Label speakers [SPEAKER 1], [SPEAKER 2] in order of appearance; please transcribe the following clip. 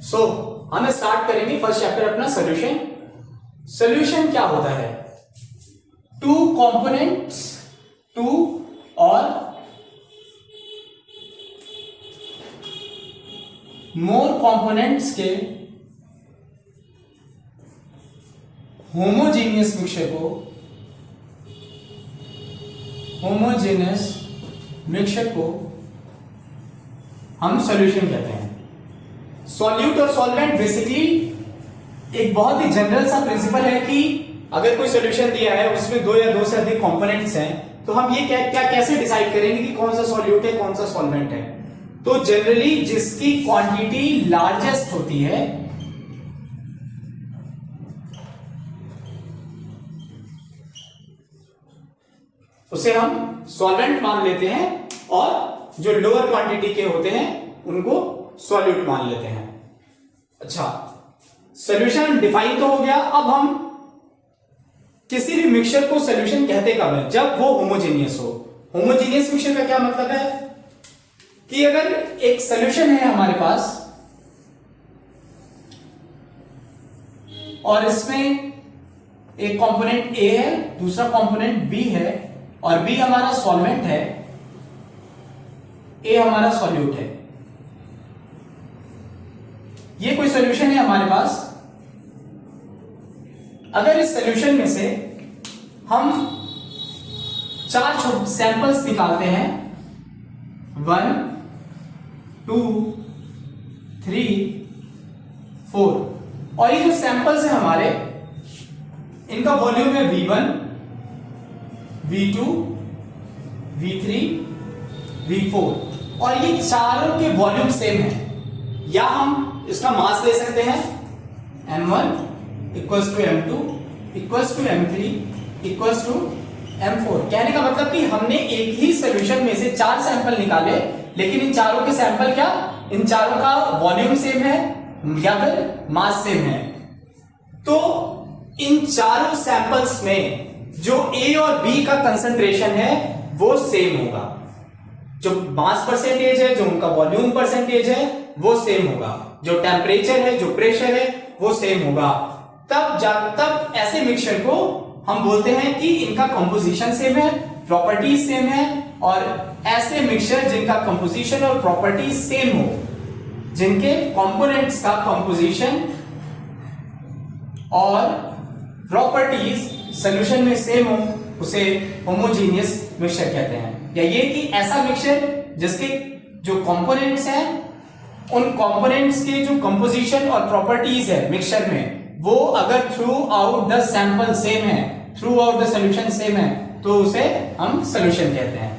[SPEAKER 1] सो हम स्टार्ट करेंगे first chapter अपना सोल्यूशन। सोल्यूशन क्या होता है? टू कंपोनेंट्स, टू और मोर कंपोनेंट्स के होमोजेनियस मिक्सचर को हम सॉल्यूशन कहते हैं। सॉल्यूट और सॉल्वेंट बेसिकली एक बहुत ही जनरल सा प्रिंसिपल है कि अगर कोई सॉल्यूशन दिया है उसमें दो या दो से अधिक कंपोनेंट्स हैं तो हम ये कैसे डिसाइड करेंगे कि कौन सा सॉल्यूट है कौन सा सॉल्वेंट है। तो जनरली जिसकी क्वांटिटी लार्जेस्ट होती है उसे हम सॉल्वेंट मान लेते हैं और जो लोअर क्वांटिटी के होते हैं उनको सॉल्यूट मान लेते हैं। अच्छा, सॉल्यूशन डिफाइन तो हो गया। अब हम किसी भी मिक्सचर को सॉल्यूशन कहते कब है? जब वो होमोजेनियस हो। होमोजेनियस मिक्सचर का क्या मतलब है कि अगर एक सॉल्यूशन है हमारे पास और इसमें एक कंपोनेंट ए है, दूसरा कंपोनेंट बी है और बी हमारा सॉल्वेंट है, ए हमारा सॉल्यूट है। ये कोई सॉल्यूशन है हमारे पास। अगर इस सॉल्यूशन में से हम 4 सैंपल्स निकालते हैं, 1 2 3 4, और ये जो सैंपल्स हैं हमारे इनका वॉल्यूम है V1 V2 V3 V4 और ये चारों के वॉल्यूम सेम है। या हम इसका मास ले सकते हैं M1 equals to M2 equals to M3 equals to M4। कहने का मतलब कि हमने एक ही सॉल्यूशन में से 4 सैंपल निकाले, लेकिन इन चारों के सैंपल क्या, इन चारों का वॉल्यूम सेम है या फिर मास सेम है। तो इन चारों सैंपल्स में जो A और B का कंसंट्रेशन है वो सेम होगा। जो मास परसेंटेज है, जो उनका वॉल्यूम परसेंटेज है वो सेम होगा। जो टेम्परेचर है, जो प्रेशर है वो सेम होगा। तब ऐसे मिक्सचर को हम बोलते हैं कि इनका कंपोजिशन सेम है, प्रॉपर्टीज सेम है। और ऐसे मिक्सचर जिनका कंपोजिशन और प्रॉपर्टीज सेम हो, जिनके कंपोनेंट्स का कंपोजिशन और प्रॉपर्टीज सॉल्यूशन में सेम हो, उसे होमोजेनियस मिक्सचर कहते हैं। या ये कि ऐसा मिक्सचर जिसके जो कंपोनेंट्स हैं उन कंपोनेंट्स के जो कंपोजिशन और प्रॉपर्टीज है मिक्सचर में, वो अगर throughout the sample same है, throughout the solution same है, तो उसे हम सॉल्यूशन कहते हैं।